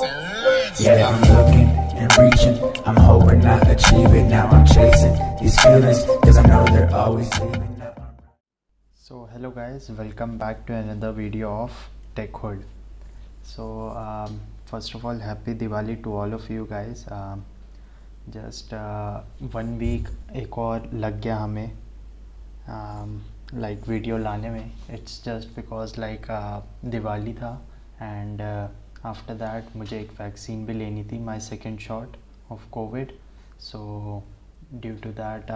Yeah, I'm looking and reaching, I'm hoping I achieve it. Now I'm chasing these feelings, cause I know they're always leaving. So hello guys, welcome back to another video of TechHood. So first of all, happy Diwali to all of you guys. Just 1 week एक और लग गया हमें like video लाने में. It's just because like Diwali था and after that मुझे एक वैक्सीन भी लेनी थी, my second shot of COVID. So due to that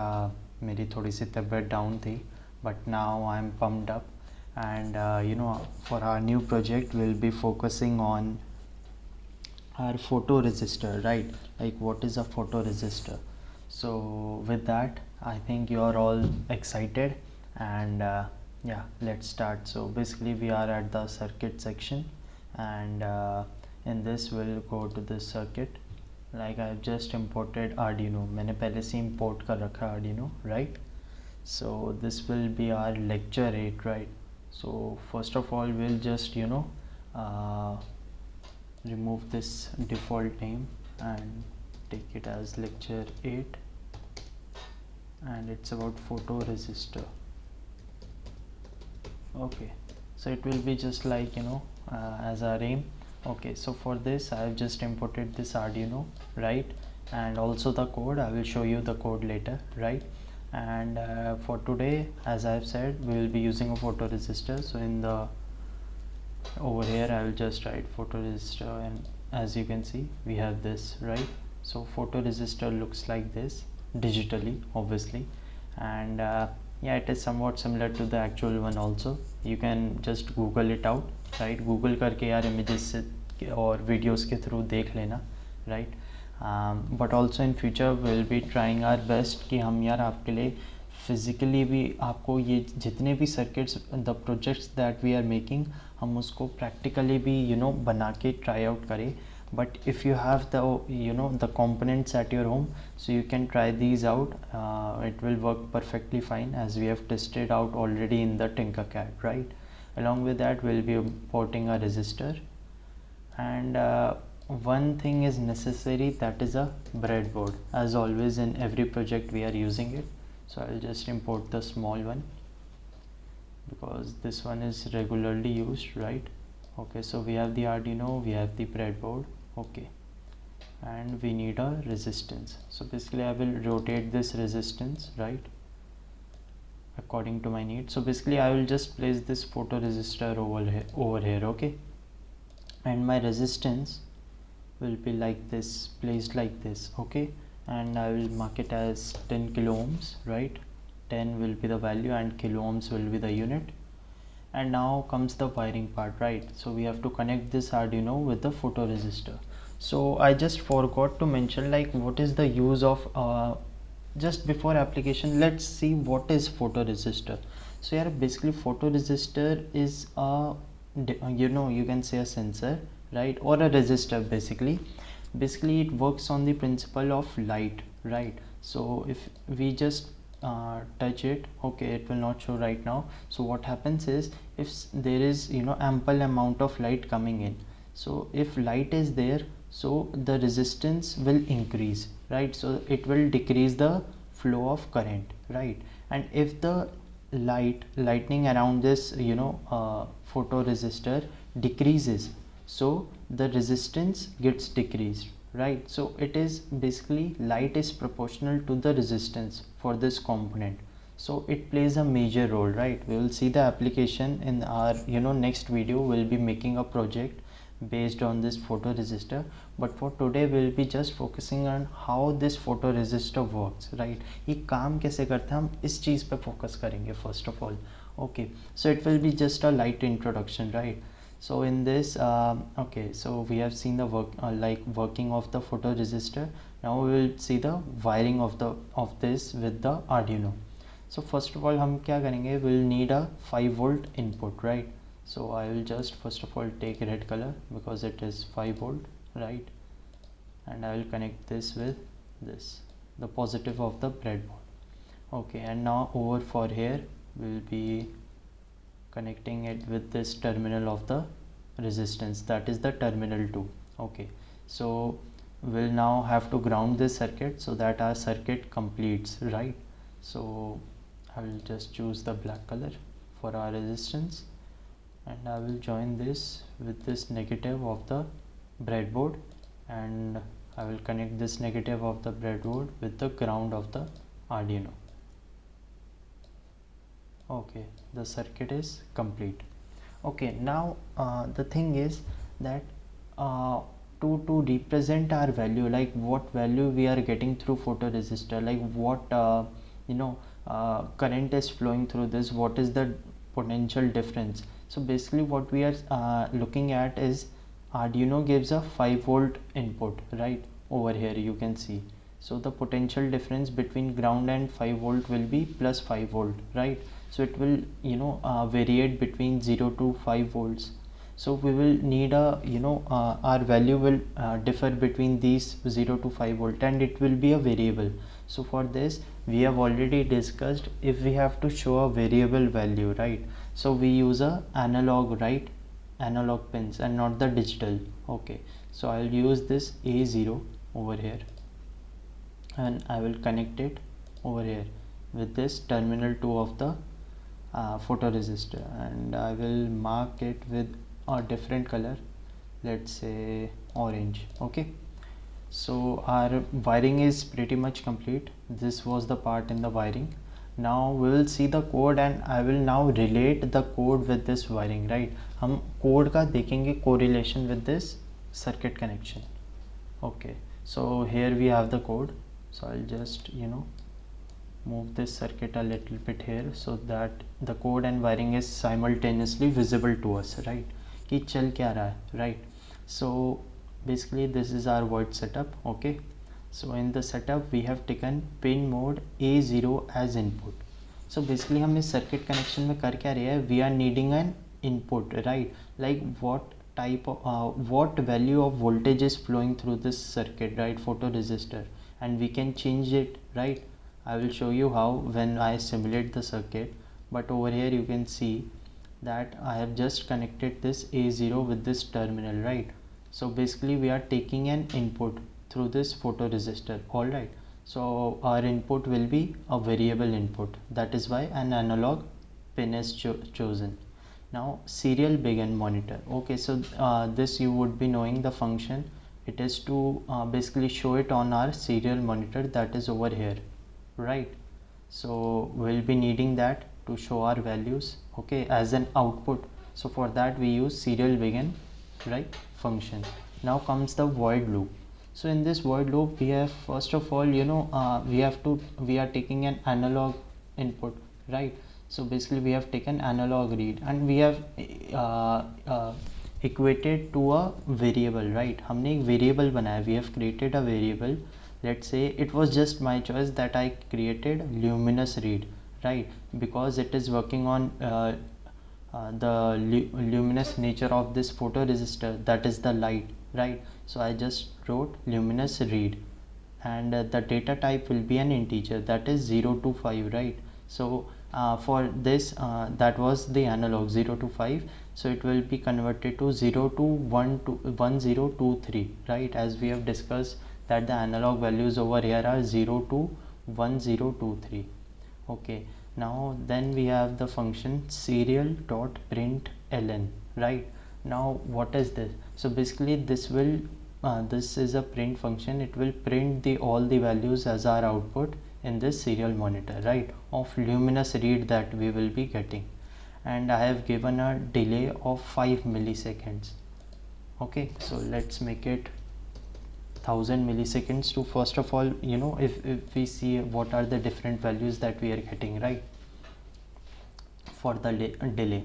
मेरी थोड़ी सी तबीयत डाउन थी, but now I'm pumped up and for our new project we'll be focusing on our photoresistor, right? Like what is a photoresistor? So with that I think you are all excited and yeah, let's start. So basically we are at the circuit section and in this we'll go to this circuit. Like I've just imported Arduino, मैंने पहले से import कर रखा है Arduino, right? So this will be our lecture 8, right? So first of all we'll just remove this default name and take it as lecture 8 and it's about photoresistor. Okay, so it will be just like as our aim. Okay, so for this I have just imported this Arduino, right? And also the code, I will show you the code later, right? And for today, as I've said, we will be using a photoresistor. So in the over here I will just write photoresistor and as you can see we have this, right? So photoresistor looks like this digitally, obviously, and yeah, it is somewhat similar to the actual one also. You can just Google it out, right? Google करके यार images से और videos के through देख लेना, right? But also in future we'll be trying our best कि हम यार आपके लिए फिज़िकली भी आपको ये जितने भी circuits the projects that we are making हम उसको प्रैक्टिकली भी बना के ट्राई आउट करें. But if you have the components at your home, so you can try these out. It will work perfectly fine as we have tested out already in the Tinkercad, right? Along with that we'll be importing a resistor and one thing is necessary, that is a breadboard. As always in every project we are using it, so I'll just import the small one because this one is regularly used, right? Okay, so we have the Arduino, we have the breadboard, okay, and we need a resistance. So basically I will rotate this resistance, right, according to my need. So basically I will just place this photoresistor over here, okay, and my resistance will be like this, placed like this, okay, and I will mark it as 10 kilo ohms, right? 10 will be the value and kilo ohms will be the unit. And now comes the wiring part, right? So we have to connect this Arduino with the photoresistor. So I just forgot to mention like what is the use of just before application, let's see what is photoresistor. So yeah, basically photoresistor is a you can say a sensor, right, or a resistor. Basically it works on the principle of light, right? So if we just touch it, okay, it will not show right now. So what happens is if there is ample amount of light coming in, so if light is there, so the resistance will increase, right? So it will decrease the flow of current, right? And if the lightning around this photoresistor decreases, so the resistance gets decreased, right? So it is basically light is proportional to the resistance for this component, so it plays a major role, right? We will see the application in our next video. We'll be making a project based on this photoresistor, but for today we'll be just focusing on how this photoresistor works, right? ये काम कैसे करता है हम इस चीज़ पे focus करेंगे first of all. Okay, so it will be just a light introduction, right? So in this okay, so we have seen the working of the photoresistor. Now we will see the wiring of this with the Arduino. So first of all हम क्या करेंगे, we'll need a 5 volt input, right? So I will just first of all take red color because it is 5 volt, right? And I will connect this with this, the positive of the breadboard. Okay, and now over for here we'll be connecting it with this terminal of the resistance, that is the terminal 2. Okay, so we'll now have to ground this circuit so that our circuit completes, right? So I will just choose the black color for our resistance, and I will join this with this negative of the breadboard, and I will connect this negative of the breadboard with the ground of the Arduino. Okay, the circuit is complete. Okay, now the thing is that to represent our value, like what value we are getting through photoresistor, like what current is flowing through this, what is the potential difference. So basically what we are looking at is Arduino gives a 5-volt input, right? Over here you can see. So the potential difference between ground and 5-volt will be plus 5-volt, right? So it will variate between 0 to 5 volts. So we will need a our value will differ between these 0 to 5 volt, and it will be a variable. So for this we have already discussed, if we have to show a variable value, right? So we use a analog, right? Analog pins and not the digital. Okay, so I'll use this A0 over here, and I will connect it over here with this terminal 2 of the photoresistor, and I will mark it with a different color, let's say orange. Okay, so our wiring is pretty much complete. This was the part in the wiring. Now we will see the code, and I will now relate the code with this wiring, right? हम code का देखेंगे correlation with this circuit connection. Okay, so here we have the code. So I'll just move this circuit a little bit here so that the code and wiring is simultaneously visible to us, right? कि चल क्या रहा है, right? So basically this is our void setup. Okay, so in the setup we have taken pin mode A0 as input. So basically हम इस circuit connection में कर क्या रहे हैं, we are needing an input, right? Like what type of what value of voltage is flowing through this circuit, right? Photoresistor, and we can change it, right? I will show you how when I simulate the circuit, but over here you can see that I have just connected this A0 with this terminal, right? So basically we are taking an input through this photoresistor. All right, so our input will be a variable input, that is why an analog pin is chosen. Now serial begin monitor. Okay, so this you would be knowing the function. It is to basically show it on our serial monitor, that is over here, right? So we'll be needing that to show our values, okay, as an output. So for that we use serial begin, right, function. Now comes the void loop. So in this void loop we have, first of all, we are taking an analog input, right? So basically we have taken analog read, and we have equated to a variable, right? हमने एक variable बनाया, we have created a variable. Let's say it was just my choice that I created luminous read, right? Because it is working on the luminous nature of this photoresistor, that is the light, right? So I just wrote luminous read, and the data type will be an integer, that is 0 to 5, right? So for this that was the analog 0 to 5, so it will be converted to 0 to 1 to 1023, right? As we have discussed that the analog values over here are 0 to 1023. Okay, now then we have the function serial.println, right? Now what is this? So basically this will this is a print function. It will print all the values as our output in this serial monitor, right, of luminous read that we will be getting. And I have given a delay of 5 milliseconds. Okay, so let's make it 1000 milliseconds to, first of all, if we see what are the different values that we are getting, right, for the delay.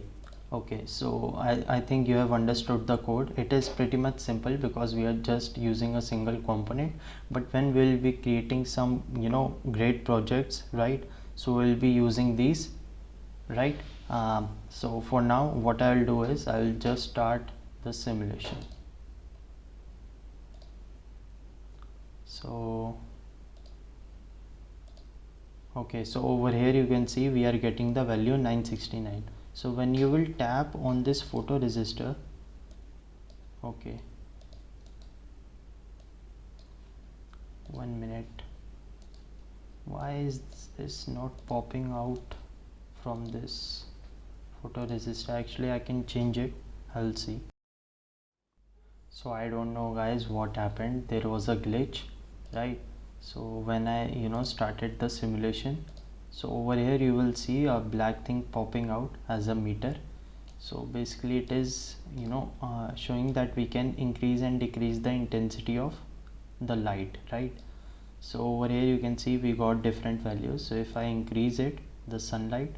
Okay, so I think you have understood the code. It is pretty much simple because we are just using a single component, but when we'll be creating some great projects, right, so we'll be using these, right? So for now what I'll do is I'll just start the simulation. So okay, so over here you can see we are getting the value 969. So when you will tap on this photoresistor, okay, 1 minute. Why is this not popping out from this photoresist? Actually I can change it, I'll see. So I don't know guys what happened, there was a glitch, right? So when I started the simulation, so over here you will see a black thing popping out as a meter. So basically it is showing that we can increase and decrease the intensity of the light, right? So over here you can see we got different values. So if I increase it, the sunlight,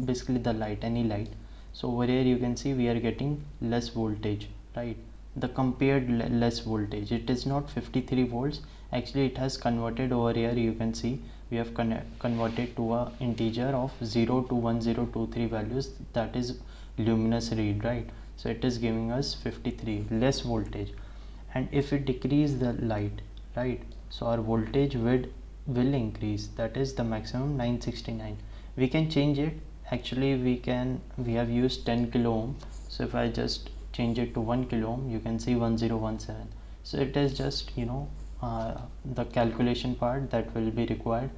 basically the light, any light, so over here you can see we are getting less voltage, right? The compared less voltage, it is not 53 volts, actually it has converted. Over here you can see we have converted to a integer of 0 to 1023 values, that is luminous read, right? So it is giving us 53 less voltage. And if we decrease the light, right, so our voltage will increase, that is the maximum 969. We can change it, actually we have used 10 kilo ohm, so if I just change it to 1 kilo ohm, you can see 1017. So it is just the calculation part that will be required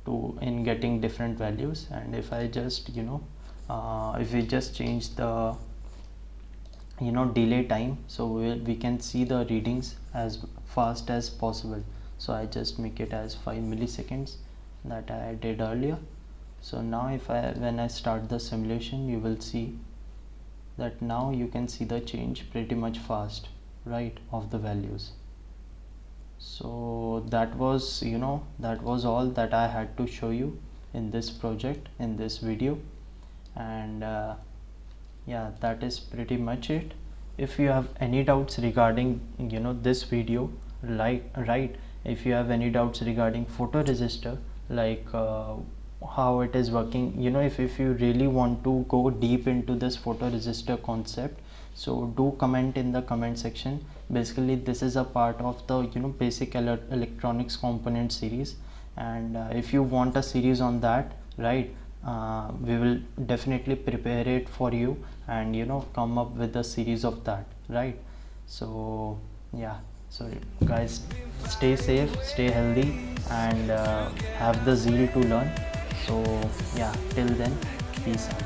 to in getting different values. And if I just if we just change the delay time, so we can see the readings as fast as possible. So I just make it as 5 milliseconds that I did earlier. So now when I start the simulation, you will see that now you can see the change pretty much fast, right, of the values. So that was that was all that I had to show you in this project, in this video. And yeah, that is pretty much it. If you have any doubts regarding this video, right, if you have any doubts regarding photoresistor, like how it is working, if you really want to go deep into this photoresistor concept, so do comment in the comment section. Basically this is a part of the basic electronics component series, and if you want a series on that, right, we will definitely prepare it for you and come up with a series of that, right? So yeah, so guys, stay safe, stay healthy, and have the zeal to learn. So yeah, till then, peace out.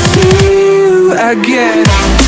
See you again.